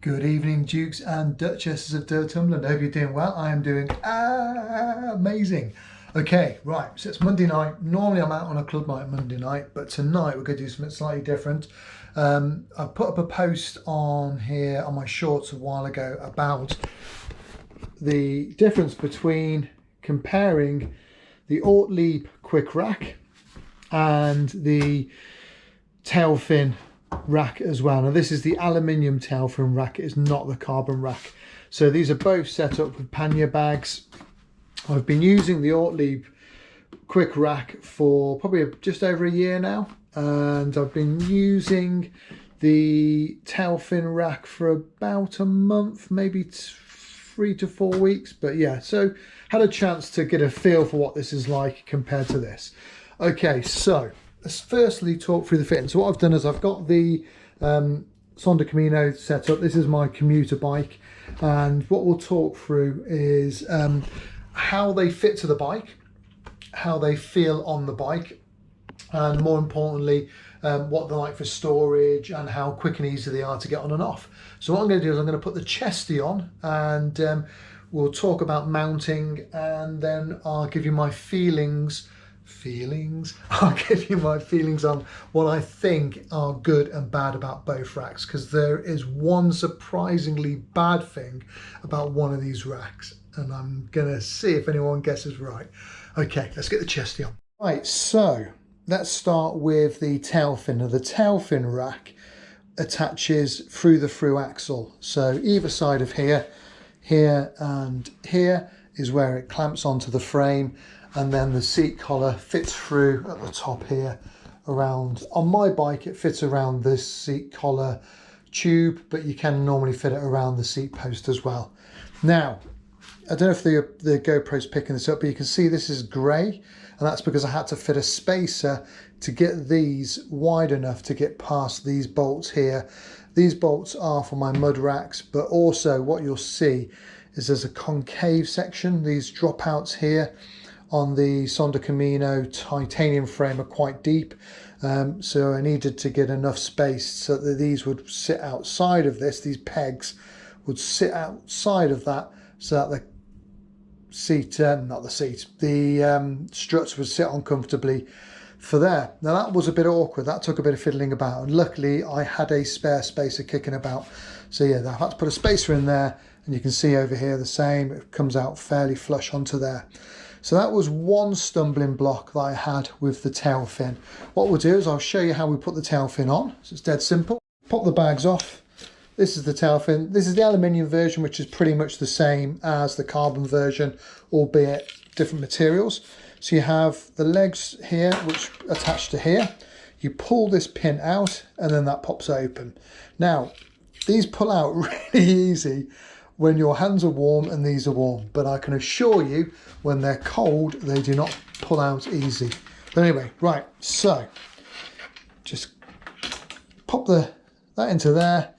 Good evening, Dukes and Duchesses of Durtumberland. I hope you're doing well. I am doing amazing. Okay, right, so it's Monday night. Normally I'm out on a club night Monday night, but tonight we're going to do something slightly different. I put up a post on here on my shorts a while ago about the difference between comparing the Ortlieb quick rack and the Tailfin rack as well. Now this is the aluminium Tailfin rack, it is not the carbon rack. So these are both set up with pannier bags. I've been using the Ortlieb quick rack for probably just over a year now, and I've been using the Tailfin rack for about a month, maybe 3 to 4 weeks. But yeah, so had a chance to get a feel for what this is like compared to this. Okay, so let's firstly talk through the fitting. So what I've done is I've got the Sonda Camino set up. This is my commuter bike, and what we'll talk through is how they fit to the bike, how they feel on the bike, and more importantly what they're like for storage and how quick and easy they are to get on and off. So what I'm going to do is I'm going to put the chesty on, and we'll talk about mounting, and then I'll give you my feelings. I'll give you my feelings on what I think are good and bad about both racks, because there is one surprisingly bad thing about one of these racks, and I'm gonna see if anyone guesses right. Okay, let's get the chesty on. Right, so let's start with the Tailfin. Now the Tailfin rack attaches through the through axle, so either side of here and here is where it clamps onto the frame, and then the seat collar fits through at the top here around. On my bike it fits around this seat collar tube, but you can normally fit it around the seat post as well. Now I don't know if the GoPro's picking this up, but you can see this is grey, and that's because I had to fit a spacer to get these wide enough to get past these bolts here. These bolts are for my mud racks, but also what you'll see is there's a concave section. These dropouts here on the Sonda Camino titanium frame are quite deep, so I needed to get enough space so that these would sit outside of this. These pegs would sit outside of that, so that the struts would sit on comfortably for there. Now that was a bit awkward, that took a bit of fiddling about, and luckily I had a spare spacer kicking about. So yeah, I had to put a spacer in there, and you can see over here the same, it comes out fairly flush onto there. So that was one stumbling block that I had with the Tailfin. What we'll do is I'll show you how we put the Tailfin on. So it's dead simple. Pop the bags off. This is the Tailfin. This is the aluminium version, which is pretty much the same as the carbon version, albeit different materials. So you have the legs here, which attach to here. You pull this pin out, and then that pops open. Now, these pull out really easy when your hands are warm and these are warm, but I can assure you when they're cold they do not pull out easy. But anyway, right, so just pop that into there,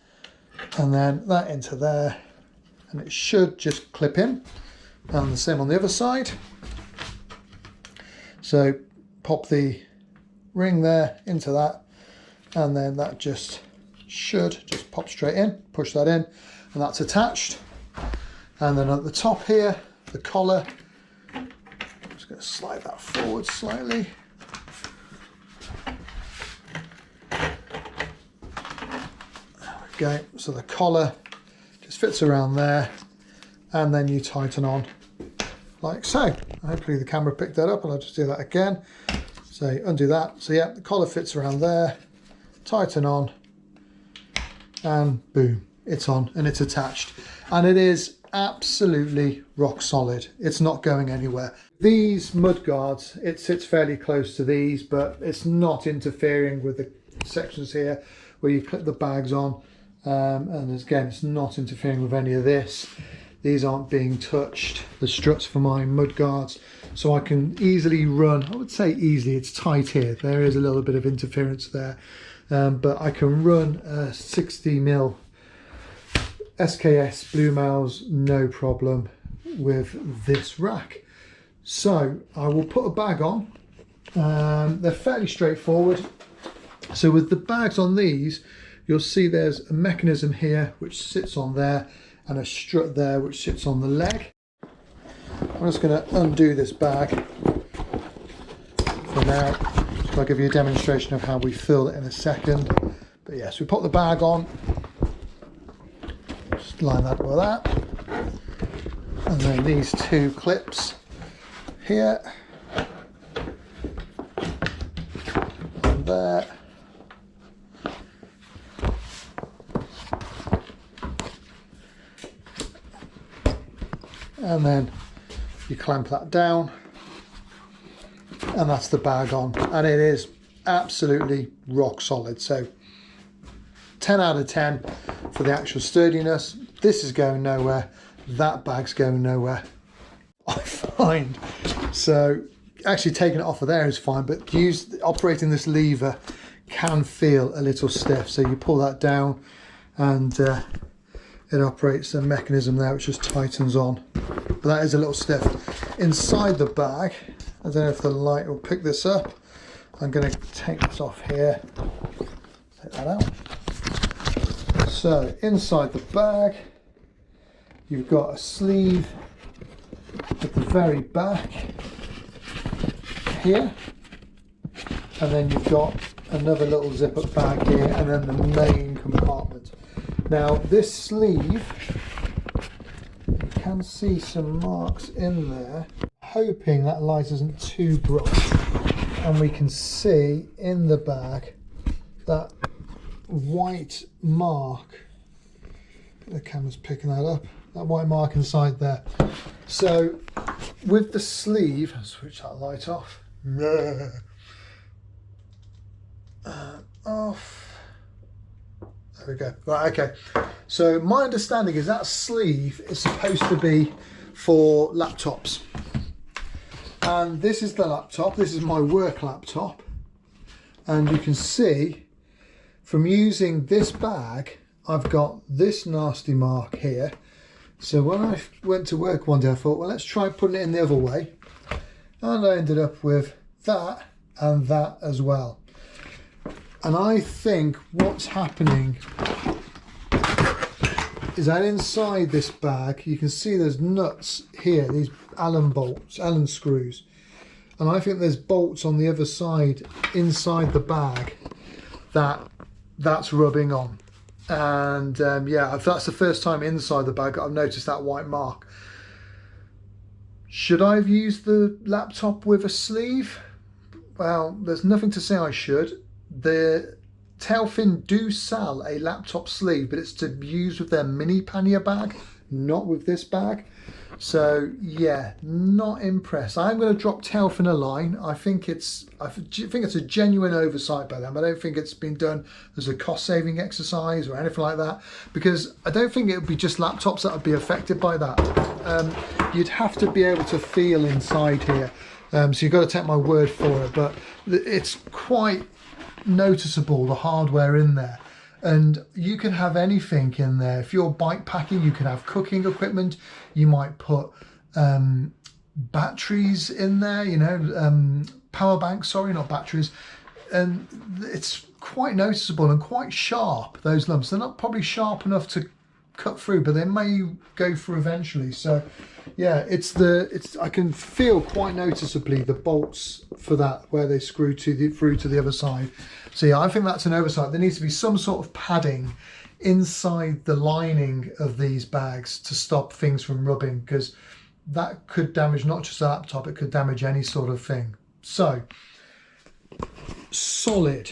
and then that into there, and it should just clip in, and the same on the other side. So pop the ring there into that, and then that should just pop straight in. Push that in, and that's attached. And then at the top here, the collar, I'm just going to slide that forward slightly. There we go. So the collar just fits around there, and then you tighten on like so. Hopefully the camera picked that up, and I'll just do that again. So undo that. So yeah, the collar fits around there, tighten on, and boom, it's on and it's attached. And it is absolutely rock solid. It's not going anywhere. These mud guards, it sits fairly close to these, but it's not interfering with the sections here where you clip the bags on, and again, it's not interfering with any of this. These aren't being touched, the struts for my mud guards, so I can easily run. I would say easily, it's tight here, there is a little bit of interference there, but I can run a 60mm SKS Blue Mouse no problem with this rack. So I will put a bag on. They're fairly straightforward. So with the bags on these, you'll see there's a mechanism here which sits on there and a strut there which sits on the leg. I'm just going to undo this bag for now. So I'll give you a demonstration of how we fill it in a second. But yes, we put the bag on, just line that with that, and then these two clips here and there. And then you clamp that down, and that's the bag on, and it is absolutely rock solid. So 10 out of 10 for the actual sturdiness. This is going nowhere, that bag's going nowhere, I find. So actually taking it off of there is fine, but operating this lever can feel a little stiff. So you pull that down and it operates a mechanism there which just tightens on, but that is a little stiff. Inside the bag, I don't know if the light will pick this up. I'm going to take this off here, take that out. So inside the bag you've got a sleeve at the very back here, and then you've got another little zip up bag here, and then the main compartment. Now this sleeve, you can see some marks in there, hoping that light isn't too bright, and we can see in the bag that white mark. The camera's picking that up, that white mark inside there. So with the sleeve, I'll switch that light off, off. There we go. Right, okay. So my understanding is that sleeve is supposed to be for laptops. And this is the laptop. This is my work laptop. And you can see from using this bag, I've got this nasty mark here. So when I went to work one day, I thought, well, let's try putting it in the other way. And I ended up with that and that as well. And I think what's happening is that inside this bag, you can see there's nuts here, these Allen bolts, Allen screws. And I think there's bolts on the other side inside the bag that's rubbing on. And yeah, that's the first time inside the bag I've noticed that white mark. Should I have used the laptop with a sleeve? Well, there's nothing to say I should. The Tailfin do sell a laptop sleeve, but it's to use with their mini pannier bag, not with this bag. So yeah, not impressed. I'm going to drop Tailfin a line. I think it's a genuine oversight by them. I don't think it's been done as a cost-saving exercise or anything like that, because I don't think it would be just laptops that would be affected by that. You'd have to be able to feel inside here. So you've got to take my word for it, but it's quite noticeable, the hardware in there. And you can have anything in there. If you're bike packing, you can have cooking equipment. You might put batteries in there, you know, power banks, sorry, not batteries. And it's quite noticeable and quite sharp, those lumps. They're not probably sharp enough to cut through, but they may go through eventually. So yeah, I can feel quite noticeably the bolts for that, where they screw through to the other side. So yeah, I think that's an oversight. There needs to be some sort of padding inside the lining of these bags to stop things from rubbing, because that could damage not just a laptop, it could damage any sort of thing. So solid,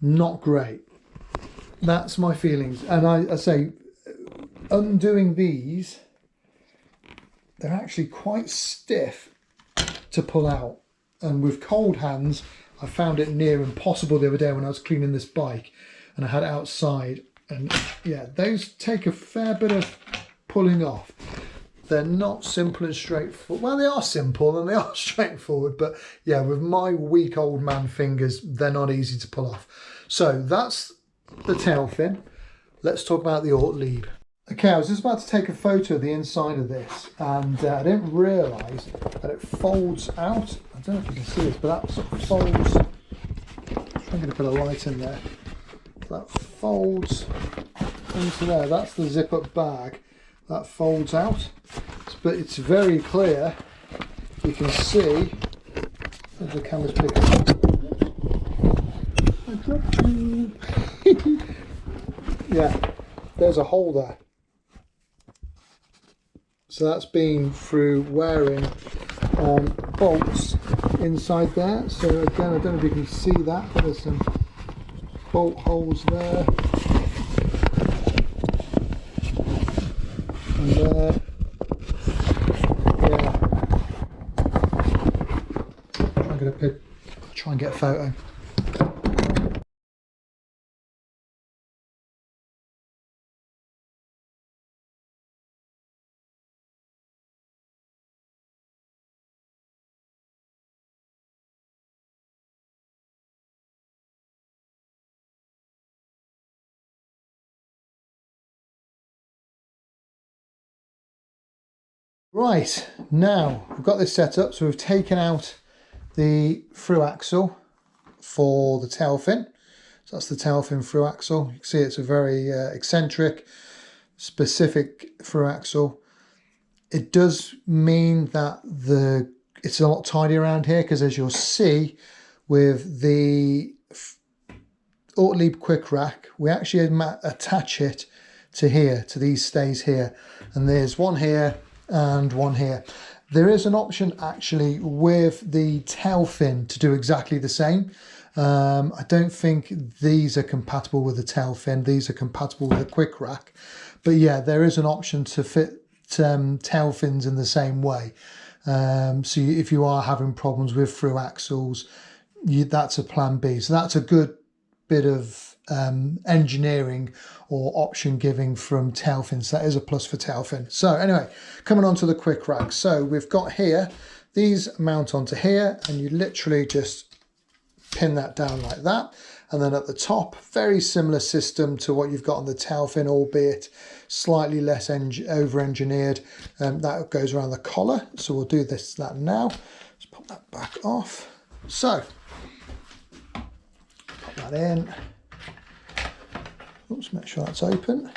not great. That's my feelings. And I say, undoing these, they're actually quite stiff to pull out. And with cold hands, I found it near impossible the other day when I was cleaning this bike and I had it outside. And yeah, those take a fair bit of pulling off. They're not simple and straightforward. Well, they are simple and they are straightforward, but yeah, with my weak old man fingers, they're not easy to pull off. So that's the Tailfin. Let's talk about the Ortlieb. Okay, I was just about to take a photo of the inside of this, and I didn't realise that it folds out. I don't know if you can see this, but that sort of folds I'm going to put a light in there. That folds into there. That's the zip up bag that folds out, but it's very clear. You can see as the camera's picking up. Yeah, there's a hole there. So that's been through wearing on bolts inside there. So again, I don't know if you can see that, but there's some bolt holes there and there. Yeah, I'm going to try and get a photo. Right, now we've got this set up, so we've taken out the through axle for the Tailfin. So that's the Tailfin through axle. You can see it's a very eccentric, specific through axle. It does mean that it's a lot tidier around here, because as you'll see with the Ortlieb quick rack, we actually attach it to here, to these stays here, and there's one here and one here. There is an option actually with the Tailfin to do exactly the same. I don't think these are compatible with the Tailfin. These are compatible with the quick rack, but yeah, there is an option to fit Tailfins in the same way. So if you are having problems with through axles, that's a plan B. So that's a good bit of engineering or option giving from Tailfins. That is a plus for Tailfin. So anyway, coming on to the quick rack. So we've got here, these mount onto here, and you literally just pin that down like that. And then at the top, very similar system to what you've got on the Tailfin, albeit slightly less over-engineered. That goes around the collar. So we'll do that now. Let's pop that back off. So, pop that in. Oops, make sure that's open.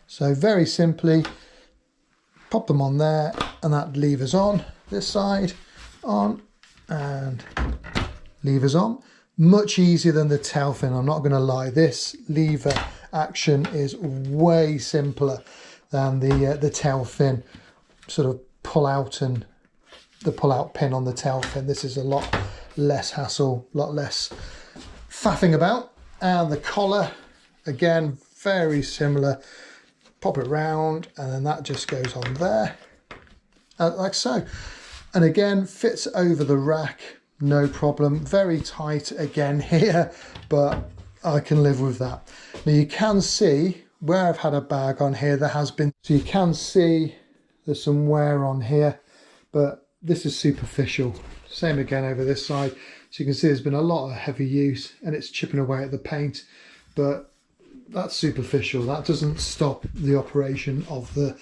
So very simply, pop them on there, and that lever's on, this side, on, and lever's on. Much easier than the Tailfin, I'm not going to lie. This lever action is way simpler than the Tailfin sort of pull out and the pull-out pin on the Tailfin. This is a lot less hassle, a lot less faffing about. And the collar, again, very similar. Pop it round, and then that just goes on there, like so. And again, fits over the rack, no problem. Very tight again here, but I can live with that. Now you can see where I've had a bag on here, there has been, so you can see there's some wear on here, but this is superficial. Same again over this side. So you can see there's been a lot of heavy use and it's chipping away at the paint, but that's superficial. That doesn't stop the operation of the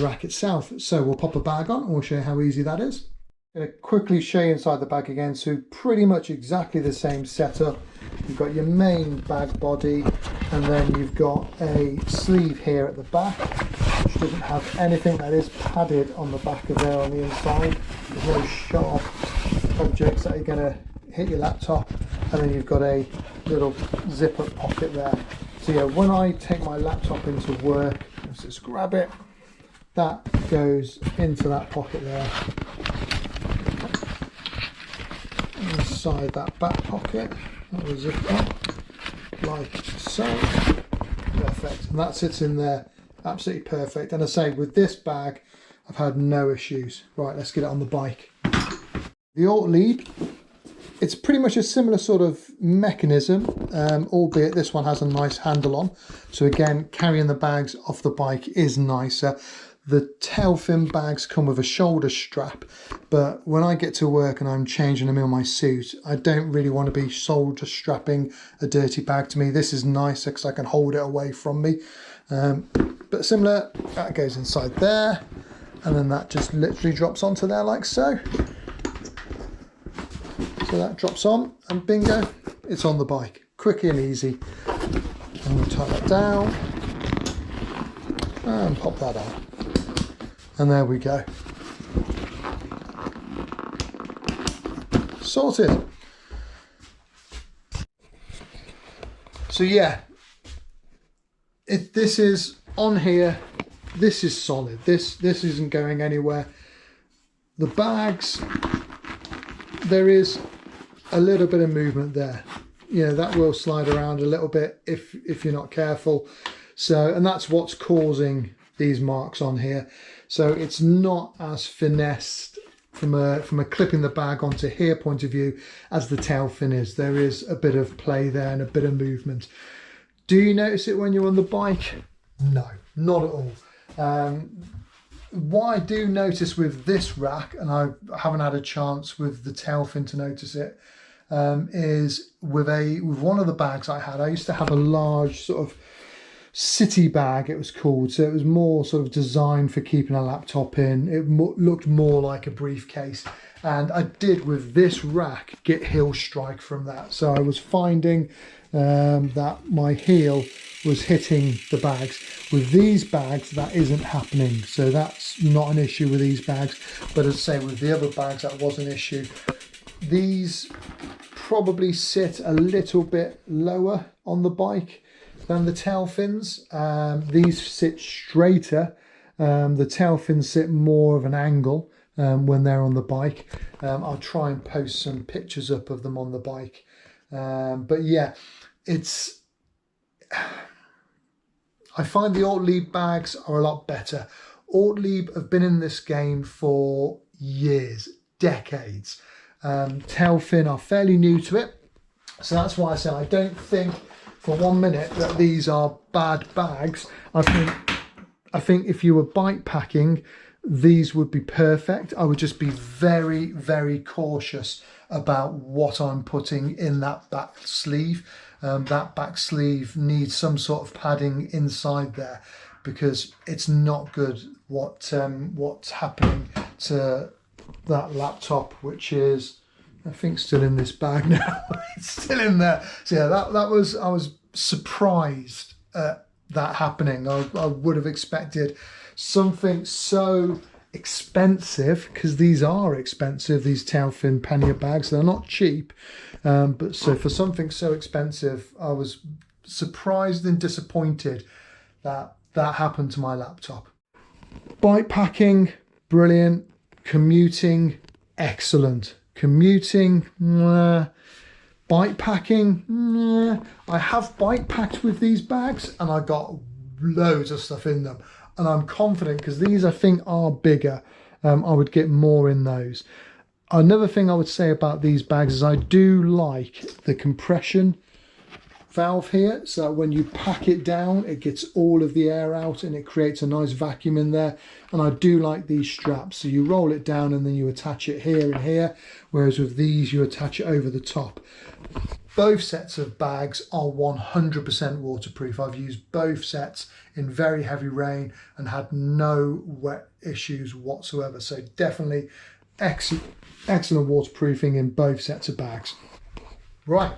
rack itself. So we'll pop a bag on and we'll show you how easy that is. I'm going to quickly show you inside the bag again. So pretty much exactly the same setup. You've got your main bag body, and then you've got a sleeve here at the back, which doesn't have anything. That is padded on the back of there on the inside. There's no sharp objects that are going to hit your laptop. And then you've got a little zip-up pocket there. So yeah, when I take my laptop into work, let's just grab it, that goes into that pocket there. Inside that back pocket, that will zip up like so. Perfect, and that sits in there absolutely perfect. And I say, with this bag I've had no issues. Right, let's get it on the bike. The Ortlieb, it's pretty much a similar sort of mechanism, albeit this one has a nice handle on, so again, carrying the bags off the bike is nicer. The Tailfin bags come with a shoulder strap, but when I get to work and I'm changing them in my suit, I don't really want to be shoulder strapping a dirty bag. To me, this is nicer because I can hold it away from me. But similar, that goes inside there. and then that just literally drops onto there like so. So that drops on, and bingo, it's on the bike. Quick and easy. And we'll tie that down and pop that on. And there we go. Sorted. So yeah, this is on here. This is solid. This isn't going anywhere. The bags, there is a little bit of movement there. You know, that will slide around a little bit if you're not careful. So, and that's what's causing these marks on here. So it's not as finessed from a clipping the bag onto here point of view as the Tailfin is. There is a bit of play there and a bit of movement. Do you notice it when you're on the bike? No, not at all. What I do notice with this rack, and I haven't had a chance with the Tailfin to notice it, is with one of the bags I had. I used to have a large sort of city bag, it was called, so it was more sort of designed for keeping a laptop in. It looked more like a briefcase, and I did with this rack get heel strike from that. So I was finding that my heel was hitting the bags. With these bags that isn't happening, so that's not an issue with these bags. But as I say, with the other bags that was an issue. These probably sit a little bit lower on the bike than the Tailfins. These sit straighter. The Tailfins sit more of an angle when they're on the bike. I'll try and post some pictures up of them on the bike. But yeah, I find the Ortlieb bags are a lot better. Ortlieb have been in this game for years, decades. Tailfin are fairly new to it. So that's why I say I don't think for 1 minute that these are bad bags. I think if you were bike packing, these would be perfect. I would just be very, very cautious about what I'm putting in that back sleeve. That back sleeve needs some sort of padding inside there, because it's not good what's happening to that laptop, which is, I think, still in this bag now. It's still in there. So yeah, I was surprised at that happening. I would have expected something so expensive, because these are expensive, these Tailfin pannier bags. They're not cheap, but so for something so expensive, I was surprised and disappointed that that happened to my laptop. Bike packing, brilliant. Commuting, excellent. Commuting, bike packing, I have bike packed with these bags and I got loads of stuff in them, and I'm confident, because these I think are bigger, I would get more in those. Another thing I would say about these bags is I do like the compression valve here, so that when you pack it down, it gets all of the air out and it creates a nice vacuum in there. And I do like these straps, so you roll it down and then you attach it here and here, whereas with these you attach it over the top. Both sets of bags are 100% waterproof. I've used both sets in very heavy rain and had no wet issues whatsoever, so definitely excellent waterproofing in both sets of bags. Right,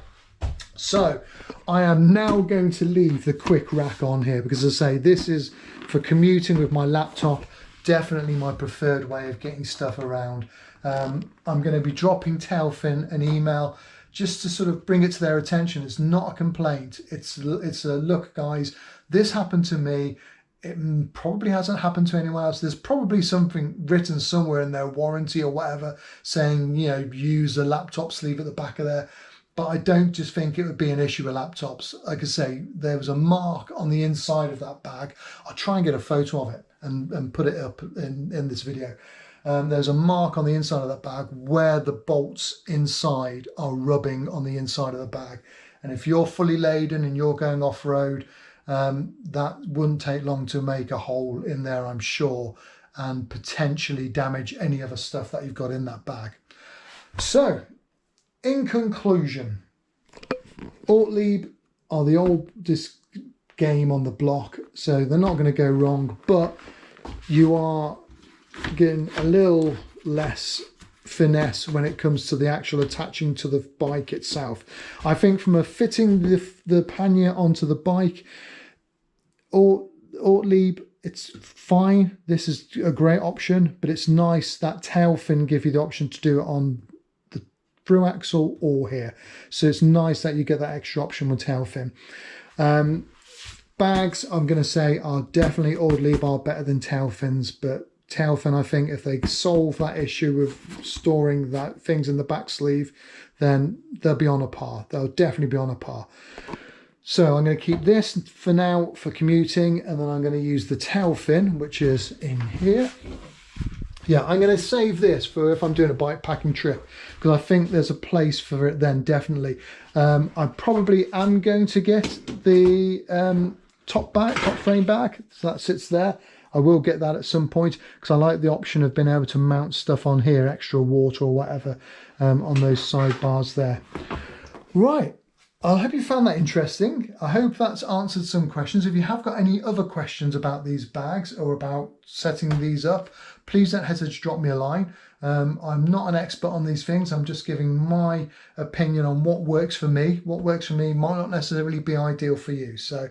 so I am now going to leave the quick rack on here, because as I say, this is for commuting with my laptop, definitely my preferred way of getting stuff around. I'm going to be dropping Tailfin an email just to sort of bring it to their attention. It's not a complaint. It's a look, guys, this happened to me. It probably hasn't happened to anyone else. There's probably something written somewhere in their warranty or whatever saying, you know, use a laptop sleeve at the back of there. But I don't just think it would be an issue with laptops. Like I say, there was a mark on the inside of that bag. I'll try and get a photo of it and put it up in this video. There's a mark on the inside of that bag where the bolts inside are rubbing on the inside of the bag. And if you're fully laden and you're going off-road, that wouldn't take long to make a hole in there, I'm sure, and potentially damage any other stuff that you've got in that bag. So, in conclusion, Ortlieb are the oldest game on the block, so they're not going to go wrong, but you are getting a little less finesse when it comes to the actual attaching to the bike itself. I think from a fitting the pannier onto the bike, or Ortlieb, it's fine. This is a great option, but it's nice that Tailfin give you the option to do it on the through axle or here. So it's nice that you get that extra option with Tailfin. Bags, I'm going to say, are definitely Ortlieb are better than Tailfins, but Tailfin, I think, if they solve that issue of storing that things in the back sleeve, then they'll be on a par. They'll definitely be on a par. So I'm going to keep this for now for commuting, and then I'm going to use the Tailfin, which is in here. Yeah, I'm going to save this for if I'm doing a bike packing trip, because I think there's a place for it then, definitely. I probably am going to get the top frame bag, so that sits there. I will get that at some point, because I like the option of being able to mount stuff on here, extra water or whatever, on those sidebars there. Right. I hope you found that interesting. I hope that's answered some questions. If you have got any other questions about these bags or about setting these up, please don't hesitate to drop me a line. I'm not an expert on these things. I'm just giving my opinion on what works for me. What works for me might not necessarily be ideal for you. So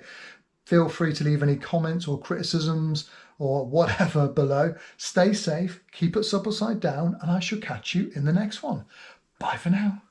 feel free to leave any comments or criticisms or whatever below. Stay safe, keep it upside down, and I shall catch you in the next one. Bye for now.